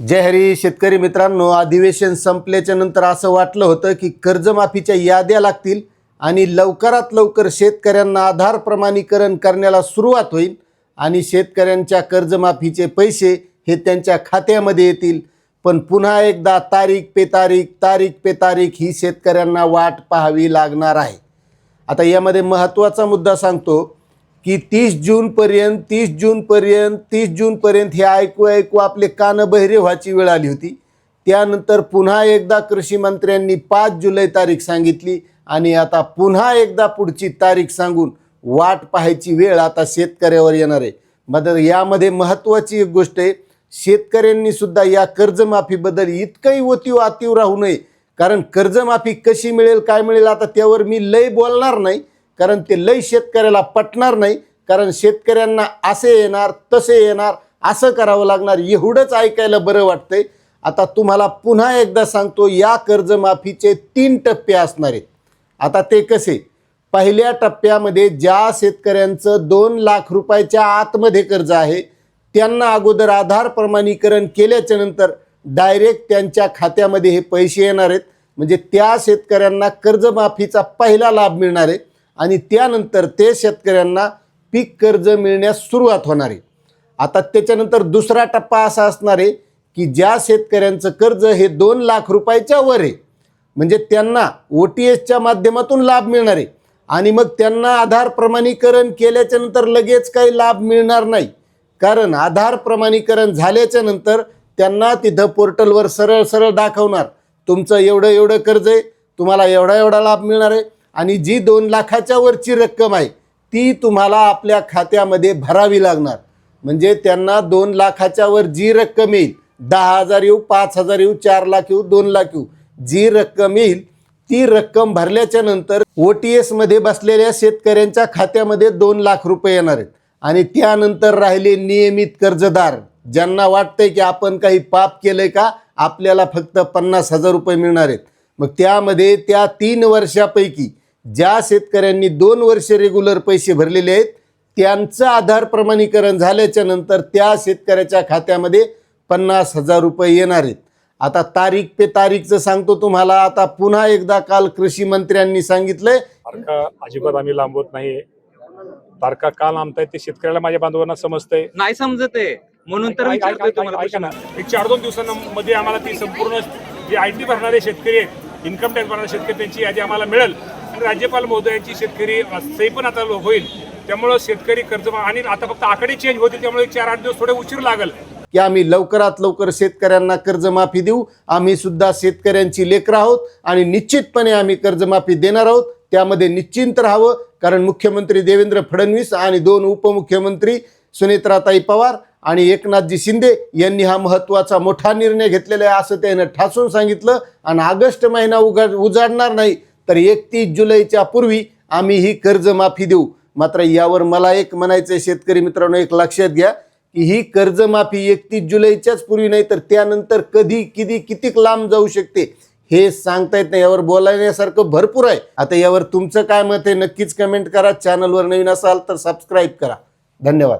जय हरी शेतकरी मित्रांनो, अधिवेशन संपल्याच्या नंतर असं वाटलं होतं की कर्जमाफीच्या याद्या लागतील आणि लवकरात लवकर शेतकऱ्यांना आधार प्रमाणीकरण करण्याला सुरुवात होईल आणि शेतकऱ्यांच्या कर्जमाफीचे पैसे हे त्यांच्या खात्यामध्ये येतील। पण पुन्हा एकदा तारीख पे तारीख ही शेतकऱ्यांना वाट पाहावी लागणार आहे। आता यामध्ये महत्त्वाचा मुद्दा सांगतो की 30 जूनपर्यंत हे ऐकू आपले कान बहिरे व्हायची वेळ आली होती। त्यानंतर पुन्हा एकदा कृषी मंत्र्यांनी 5 जुलै तारीख सांगितली आणि आता पुन्हा एकदा पुढची तारीख सांगून वाट पाहायची वेळ आता शेतकऱ्यावर येणार आहे। मात्र यामध्ये महत्त्वाची एक गोष्ट आहे, शेतकऱ्यांनी सुद्धा या कर्जमाफीबद्दल इतकंही अतीव राहू नये, कारण कर्जमाफी कशी मिळेल काय मिळेल आता त्यावर मी लय बोलणार नाही, कारण ते लय शेतकऱ्याला पटणार नाही। कारण शेतकऱ्यांना असे येणार तसे येणार असं करावं लागणार, एवढंच ऐकायला बरं वाटतंय। आता तुम्हाला पुन्हा एकदा सांगतो, या कर्जमाफीचे 3 टप्पे असणार आहेत। आता ते कसे? पहिल्या टप्प्यामध्ये ज्या शेतकऱ्यांचं 2 लाख रुपयाच्या आतमध्ये कर्ज आहे त्यांना अगोदर आधार प्रमाणीकरण केल्याच्या नंतर डायरेक्ट त्यांच्या खात्यामध्ये हे पैसे येणार आहेत, म्हणजे त्या शेतकऱ्यांना कर्जमाफीचा पहिला लाभ मिळणार आहे आणि त्यानंतर ते शेतकऱ्यांना पीक कर्ज मिळण्यास सुरुवात होणार आहे। आता त्याच्यानंतर दुसरा टप्पा असा असणार आहे की ज्या शेतकऱ्यांचं कर्ज हे 2 लाख रुपयाच्या वर आहे, म्हणजे त्यांना OTSच्या माध्यमातून लाभ मिळणार आहे आणि मग त्यांना आधार प्रमाणीकरण केल्याच्या नंतर लगेच काही लाभ मिळणार नाही, कारण आधार प्रमाणीकरण झाल्याच्या नंतर त्यांना तिथं पोर्टलवर सरळ दाखवणार तुमचं एवढं कर्ज आहे, तुम्हाला एवढा लाभ मिळणार आहे आणि जी 2 लाखाच्या वरची रक्कम आहे ती तुम्हाला आपल्या खात्यामध्ये भरावी लागणार। म्हणजे त्यांना 2 लाखाच्या वर जी रक्कम येईल, 10,000 येऊ, 5,000 येऊ, 4 लाख येऊ, 2 लाख येऊ, जी रक्कम येईल ती रक्कम भरल्याच्या नंतर OTS मध्ये बसलेल्या शेतकऱ्यांच्या खात्यामध्ये 2 लाख रुपये येणार आहेत आणि त्यानंतर राहिले नियमित कर्जदार ज्यांना वाटतंय की आपण काही पाप केलंय का, आपल्याला फक्त 50,000 रुपये मिळणार आहेत। मग त्यामध्ये त्या 3 वर्षापैकी ज्या शेतकऱ्यांनी 2 वर्ष रेग्युलर पैसे भरलेले आहेत त्यांचं आधार प्रमाणीकरण झाल्याच्या नंतर त्या शेतकऱ्याच्या खात्यामध्ये 50,000 रुपये येणार आहेत। आता तारीख पे तारीखचं सांगतो तुम्हाला। आता पुन्हा एकदा काल कृषी मंत्र्यांनी सांगितलंय, तारखा अजिबात आम्ही लांबवत नाही। तारखा का लांबतायत ते शेतकऱ्याला माझ्या बांधवांना समजतंय, नाही समजत आहे म्हणून तर विचारतोय तुम्हाला ऐका ना, एक 4-2 दिवसांमध्ये आम्हाला ती संपूर्ण जे IT भरणारे शेतकरी आहेत, इन्कम टॅक्स भरणारे शेतकरी त्यांची यादी आम्हाला मिळेल आणि राज्यपाल महोदयांची शेतकरी सही पण आता होईल। त्यामुळे शेतकरी कर्ज आणि आता फक्त आकडे चेंज होतील, त्यामुळे 4-8 दिवस थोडे उशीर लागेल की आम्ही लवकरात लवकर शेतकऱ्यांना कर्जमाफी देऊ। आम्ही सुद्धा शेतकऱ्यांची लेकरं आहोत आणि निश्चितपणे आम्ही कर्जमाफी देणार आहोत, त्यामध्ये निश्चिंत राहावं। कारण मुख्यमंत्री देवेंद्र फडणवीस आणि 2 उपमुख्यमंत्री सुनेत्राताई पवार आणि एकनाथजी शिंदे यांनी हा महत्त्वाचा मोठा निर्णय घेतलेला आहे असं त्यानं ठासून सांगितलं आणि ऑगस्ट महिना उजाडणार नाही तर 31 जुलैच्या पूर्वी आम्ही ही कर्जमाफी देऊ। मात्र यावर मला एक म्हणायचं आहे, शेतकरी मित्रांनो, एक लक्षात घ्या की ही कर्जमाफी 31 जुलैच्याच पूर्वी नाही तर त्यानंतर किती लांब जाऊ शकते हे सांगता येत नाही। यावर बोलण्यासारखं भरपूर आहे। आता यावर तुमचं काय मत आहे नक्कीच कमेंट करा। चॅनलवर नवीन असाल तर सबस्क्राईब करा। धन्यवाद।